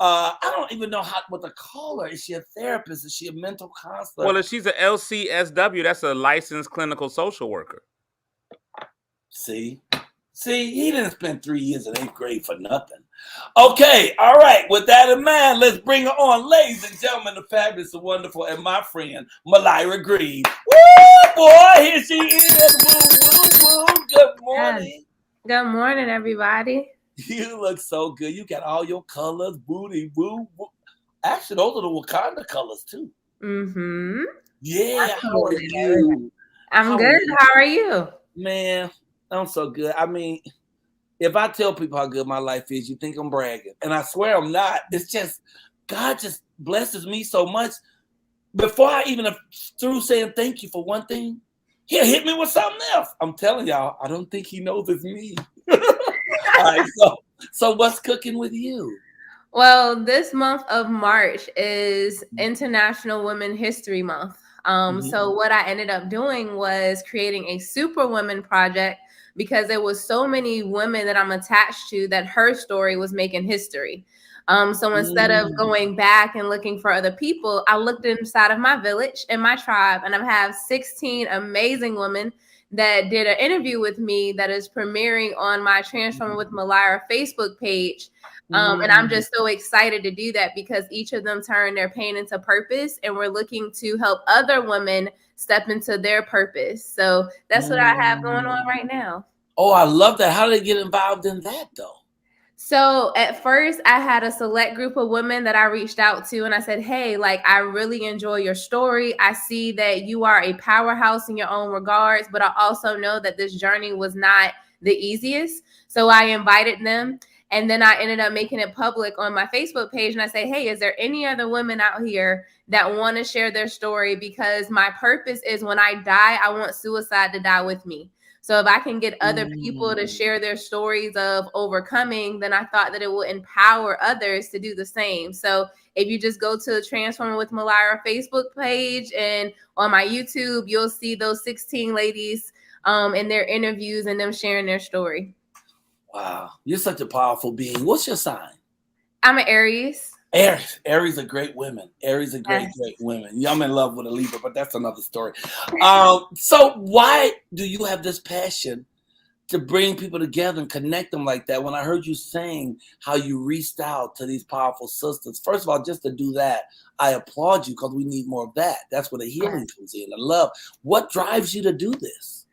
I don't even know what to call her. Is she a therapist? Is she a mental counselor? Well, if she's a LCSW, that's a licensed clinical social worker. See, he didn't spend 3 years in 8th grade for nothing. Okay, all right. With that in mind, let's bring her on, ladies and gentlemen, the fabulous, the wonderful, and my friend Malira Green. Woo, boy, here she is. Woo, woo, woo. Good morning. Good morning, everybody. You look so good. You got all your colors, booty, woo, woo. Actually, those are the Wakanda colors too. Mm-hmm. Yeah. How are you? I'm good. How are you? Man, I'm so good. I mean, if I tell people how good my life is, you think I'm bragging. And I swear I'm not. It's just, God just blesses me so much. Before I even through saying thank you for one thing, he'll hit me with something else. I'm telling y'all, I don't think he knows it's me. All right, so what's cooking with you? Well, this month of March is International Women History Month. So what I ended up doing was creating a Superwoman project because there was so many women that I'm attached to that her story was making history. So instead of going back and looking for other people, I looked inside of my village and my tribe, and I have 16 amazing women that did an interview with me that is premiering on my Transforming with Malira Facebook page. And I'm just so excited to do that because each of them turn their pain into purpose, and we're looking to help other women step into their purpose. So that's what I have going on right now. Oh, I love that. How did they get involved in that though? So at first I had a select group of women that I reached out to, and I said, hey, like, I really enjoy your story. I see that you are a powerhouse in your own regards, but I also know that this journey was not the easiest. So I invited them. And then I ended up making it public on my Facebook page. And I say, hey, is there any other women out here that want to share their story? Because my purpose is when I die, I want suicide to die with me. So if I can get other people to share their stories of overcoming, then I thought that it will empower others to do the same. So if you just go to Transforming with Malira Facebook page and on my YouTube, you'll see those 16 ladies in their interviews and them sharing their story. Wow, you're such a powerful being. What's your sign? I'm an Aries. Aries are great women. Aries are great women. Yeah, I'm in love with a Libra, but that's another story. So why do you have this passion to bring people together and connect them like that? When I heard you saying how you reached out to these powerful sisters, first of all, just to do that, I applaud you because we need more of that. That's where the healing comes in, the love. What drives you to do this?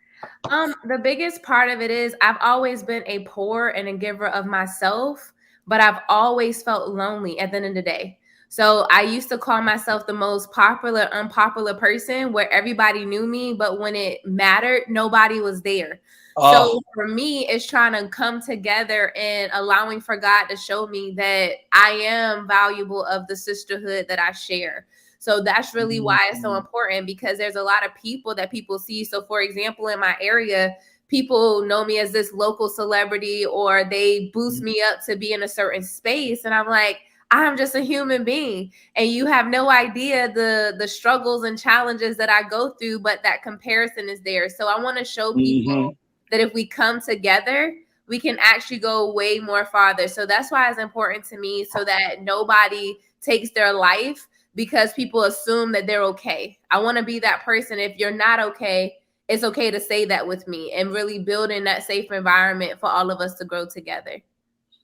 The biggest part of it is I've always been a pour and a giver of myself, but I've always felt lonely at the end of the day. So I used to call myself the most popular, unpopular person where everybody knew me, but when it mattered, nobody was there. So for me, it's trying to come together and allowing for God to show me that I am valuable of the sisterhood that I share. So that's really why it's so important, because there's a lot of people that people see. So for example, in my area, people know me as this local celebrity, or they boost me up to be in a certain space. And I'm like, I'm just a human being. And you have no idea the struggles and challenges that I go through, but that comparison is there. So I want to show people that if we come together, we can actually go way more farther. So that's why it's important to me, so that nobody takes their life because people assume that they're okay. I want to be that person. If you're not okay, it's okay to say that with me, and really building that safe environment for all of us to grow together.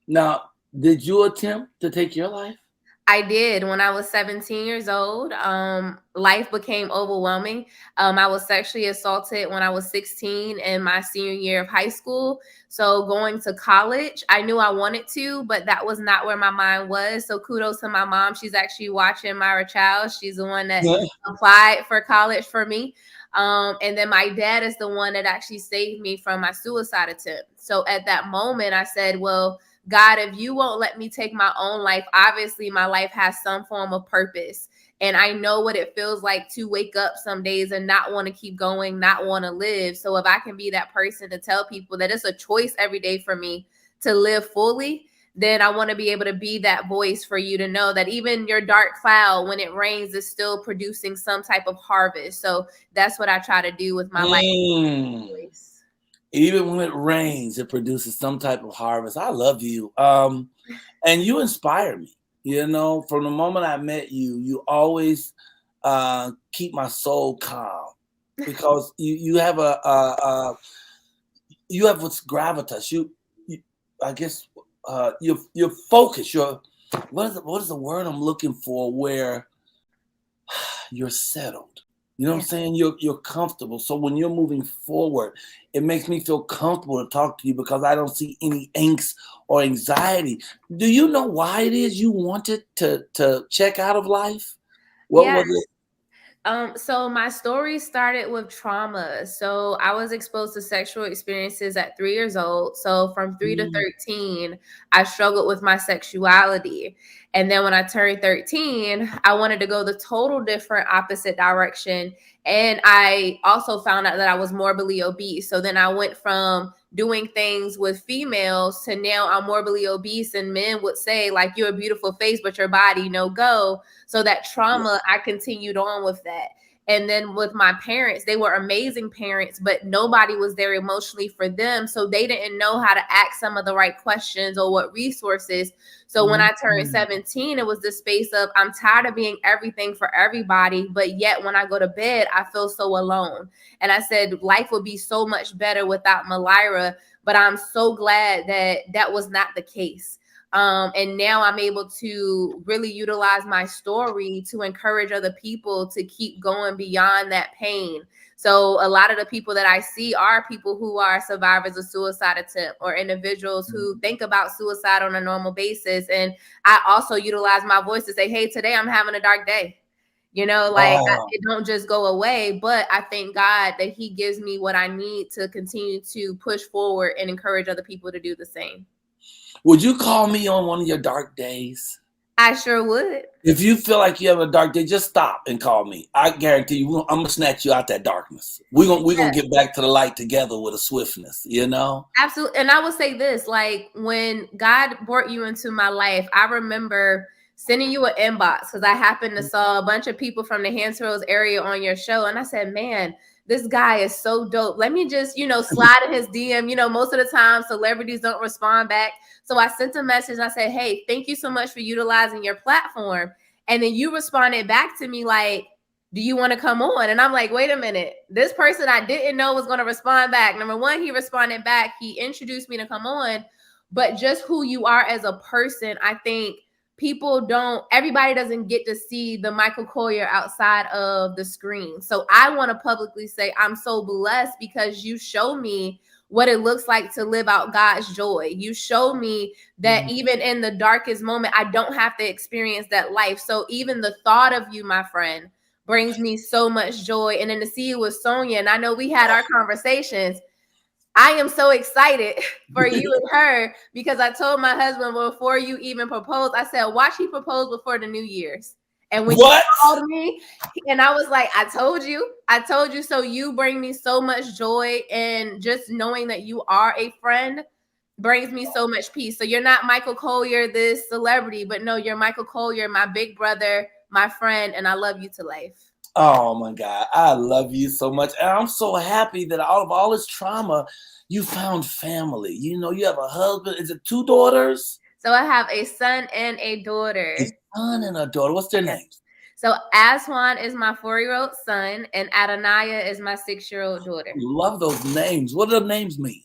Now, did you attempt to take your life? I did. When I was 17 years old, life became overwhelming. I was sexually assaulted when I was 16 in my senior year of high school. So going to college, I knew I wanted to, but that was not where my mind was. So kudos to my mom. She's actually watching Myra Child. She's the one that applied for college for me. And then my dad is the one that actually saved me from my suicide attempt. So at that moment, I said, well, God, if you won't let me take my own life, obviously my life has some form of purpose. And I know what it feels like to wake up some days and not want to keep going, not want to live. So if I can be that person to tell people that it's a choice every day for me to live fully, then I want to be able to be that voice for you to know that even your dark cloud, when it rains, is still producing some type of harvest. So that's what I try to do with my life. Even when it rains, it produces some type of harvest. I love you. And you inspire me. You know, from the moment I met you, you always keep my soul calm because you have you have what's gravitas. You I guess you're focused. You're what is the word I'm looking for? Where you're settled. You know what I'm saying? You're comfortable. So when you're moving forward, it makes me feel comfortable to talk to you because I don't see any angst or anxiety. Do you know why it is you wanted to check out of life? What Yeah. was it? So my story started with trauma. So I was exposed to sexual experiences at 3 years old. So from 3 to 13, I struggled with my sexuality. And then when I turned 13, I wanted to go the total different opposite direction. And I also found out that I was morbidly obese. So then I went from doing things with females to now I'm morbidly obese, and men would say, like, you're a beautiful face, but your body no go. So that trauma, I continued on with that. And then with my parents, they were amazing parents, but nobody was there emotionally for them. So they didn't know how to ask some of the right questions or what resources. So when I turned 17, it was the space of I'm tired of being everything for everybody. But yet when I go to bed, I feel so alone. And I said, life would be so much better without Malira. But I'm so glad that that was not the case. And now I'm able to really utilize my story to encourage other people to keep going beyond that pain. So a lot of the people that I see are people who are survivors of suicide attempt or individuals who think about suicide on a normal basis. And I also utilize my voice to say, hey, today I'm having a dark day. You know, like it don't just go away, but I thank God that he gives me what I need to continue to push forward and encourage other people to do the same. Would you call me on one of your dark days? I sure would. If you feel like you have a dark day, just stop and call me. I guarantee you, I'm gonna snatch you out that darkness. We're gonna get back to the light together with a swiftness, you know? Absolutely. And I will say this, like when God brought you into my life, I remember sending you an inbox because I happened to saw a bunch of people from the Hansel Hills area on your show. And I said, man, this guy is so dope. Let me just, slide in his DM. Most of the time celebrities don't respond back. So I sent a message. I said, hey, thank you so much for utilizing your platform. And then you responded back to me like, do you want to come on? And I'm like, wait a minute. This person I didn't know was going to respond back. Number one, he responded back. He introduced me to come on. But just who you are as a person, I think everybody doesn't get to see the Michael Coylar outside of the screen. So I want to publicly say I'm so blessed because you show me what it looks like to live out God's joy. You show me that even in the darkest moment, I don't have to experience that life. So even the thought of you, my friend, brings me so much joy. And then to see you with Sonia, and I know we had our conversations, I am so excited for you and her because I told my husband before you even proposed, I said, watch he propose before the New Year's. And when you called me, and I was like, I told you. So you bring me so much joy, and just knowing that you are a friend brings me so much peace. So you're not Michael Coylar, this celebrity, but no, you're Michael Coylar, my big brother, my friend, and I love you to life. Oh my God, I love you so much. And I'm so happy that out of all this trauma, you found family. You have a husband. Is it 2 daughters? So I have a son and a daughter. A son and a daughter. What's their names? So Aswan is my 4-year-old son, and Adonaiah is my 6-year-old daughter. Love those names. What do the names mean?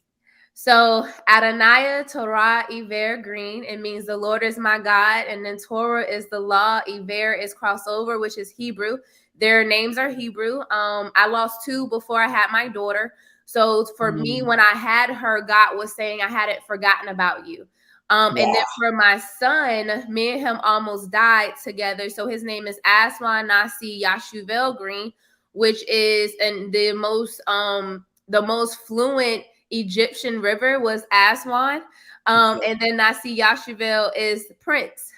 So Adonaiah, Torah, Iver, green. It means the Lord is my God. And then Torah is the law. Iver is crossover, which is Hebrew. Their names are Hebrew. I lost 2 before I had my daughter. So for me, when I had her, God was saying I hadn't forgotten about you. And then for my son, me and him almost died together. So his name is Aswan Nasi Yashuvel Green, which is the most fluent Egyptian river was Aswan. And then Nasi Yashuvel is Prince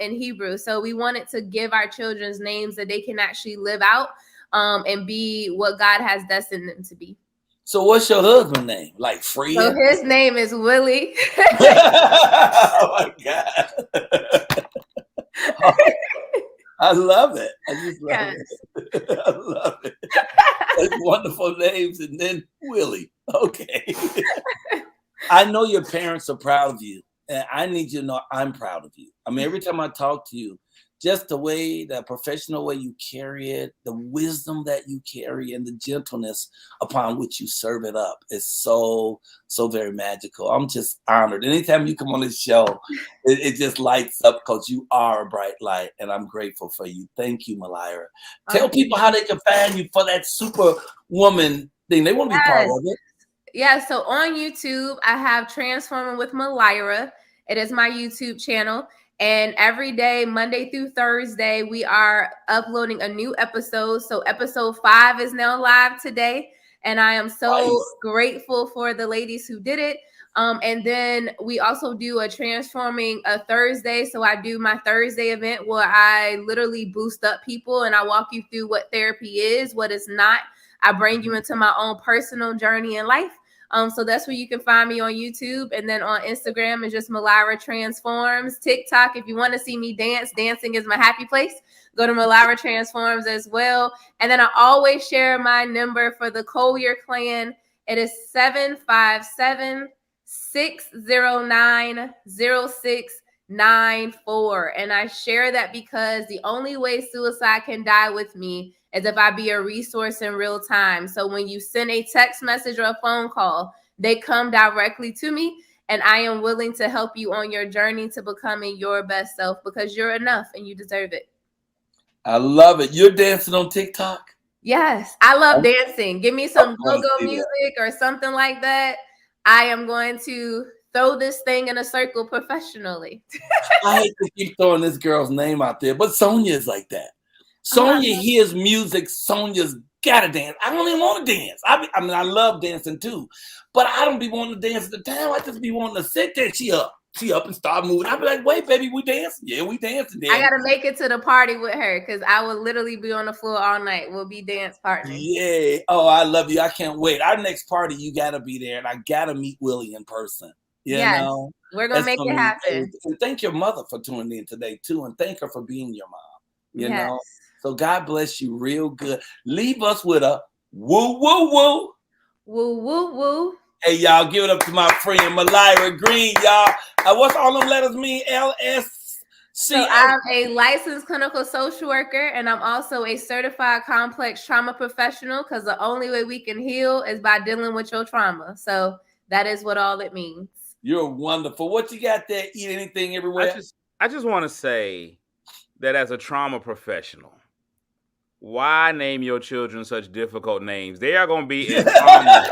in Hebrew. So we wanted to give our children's names that they can actually live out and be what God has destined them to be. So what's your husband's name? Like Freya? So his name is Willie. Oh my God. I love it. I just love it. I love it. That's wonderful names. And then Willie. Okay. I know your parents are proud of you. And I need you to know I'm proud of you. I mean, every time I talk to you, just the way, the professional way you carry it, the wisdom that you carry, and the gentleness upon which you serve it up is so very magical. I'm just honored. Anytime you come on this show, it just lights up because you are a bright light, and I'm grateful for you. Thank you, Malira. Tell people how they can find you for that Superwoman thing. They want to be part of it. Yeah, so on YouTube, I have Transforming with Malira. It is my YouTube channel. And every day, Monday through Thursday, we are uploading a new episode. So episode 5 is now live today. And I am so grateful for the ladies who did it. And then we also do a Transforming a Thursday. So I do my Thursday event where I literally boost up people and I walk you through what therapy is, what it's not. I bring you into my own personal journey in life. So that's where you can find me on YouTube. And then on Instagram is just Malira Transforms. TikTok, if you want to see me dance, dancing is my happy place. Go to Malira Transforms as well. And then I always share my number for the Coylar clan. It is 757-609-0694. And I share that because the only way suicide can die with me is if I be a resource in real time. So when you send a text message or a phone call, they come directly to me, and I am willing to help you on your journey to becoming your best self because you're enough and you deserve it. I love it. You're dancing on TikTok? Yes, I love dancing. Give me some go-go music or something like that. I am going to throw this thing in a circle professionally. I hate to keep throwing this girl's name out there, but Sonia is like that. Sonia hears music. Sonia's gotta dance. I don't even want to dance. I mean, I love dancing too, but I don't be wanting to dance at the time. I just be wanting to sit there. She up and start moving. I be like, wait, baby, we dancing? Yeah, we dancing. I gotta make it to the party with her because I will literally be on the floor all night. We'll be dance partners. Yeah. Oh, I love you. I can't wait. Our next party, you gotta be there, and I gotta meet Willie in person. You know, we're gonna make it happen. And thank your mother for tuning in today too, and thank her for being your mom. You know. So God bless you real good. Leave us with a woo, woo, woo. Woo, woo, woo. Hey, y'all, give it up to my friend Malira Green, y'all. What's all them letters mean? LSC. So I'm a licensed clinical social worker, and I'm also a certified complex trauma professional because the only way we can heal is by dealing with your trauma. So that is what all it means. You're wonderful. What you got there? Eat anything everywhere? I just want to say that as a trauma professional, why name your children such difficult names? They are going to be in trauma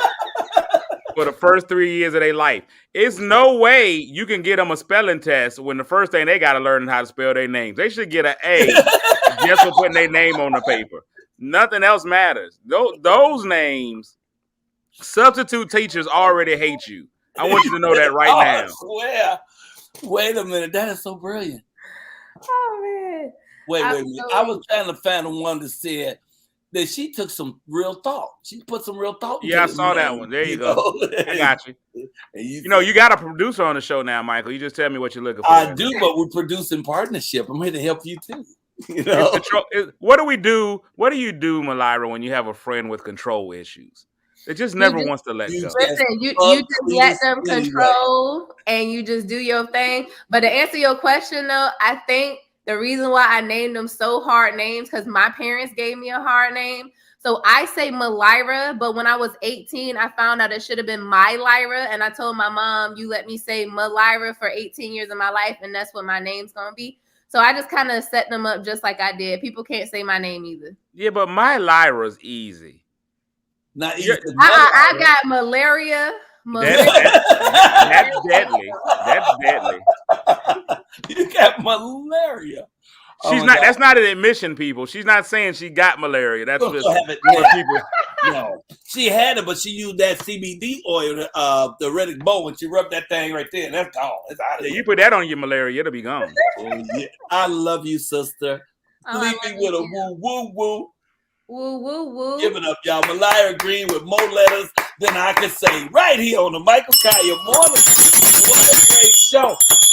for the first 3 years of their life. It's no way you can get them a spelling test when the first thing they got to learn how to spell their names. They should get an A just for putting their name on the paper. Nothing else matters. Those names, substitute teachers already hate you. I want you to know that right now. I swear. Wait a minute. That is so brilliant. Oh, man. Wait a minute. I was trying to find the one that said that she took some real thought. She put some real thought. Yeah, I saw that one. There you go. I got you. You know, you got a producer on the show now, Michael. You just tell me what you're looking for. I do, but we produce in partnership. I'm here to help you too. You know? What do we do? What do you do, Malira, when you have a friend with control issues? It just never wants to let go. Listen, you just let them control and you just do your thing. But to answer your question, though, I think the reason why I named them so hard names because my parents gave me a hard name. So I say Malira, but when I was 18, I found out it should have been Mylyra. And I told my mom, you let me say Malira for 18 years of my life, and that's what my name's going to be. So I just kind of set them up just like I did. People can't say my name either. Yeah, but Mylyra's easy. Not easy. I got malaria. That's deadly. That's deadly. You got malaria. She's not. God. That's not an admission, people. She's not saying she got malaria. That's just what people. No, she had it, but she used that CBD oil, the Reddick Bow, and she rubbed that thing right there. And that's gone. It's out of here. You put that on your malaria, it'll be gone. Oh, yeah. I love you, sister. Leave me with a woo, woo, woo. Woo, woo, woo. Give it up, y'all. Malira Green with more letters than I can say right here on the Michael Coylar Morning. What a great show.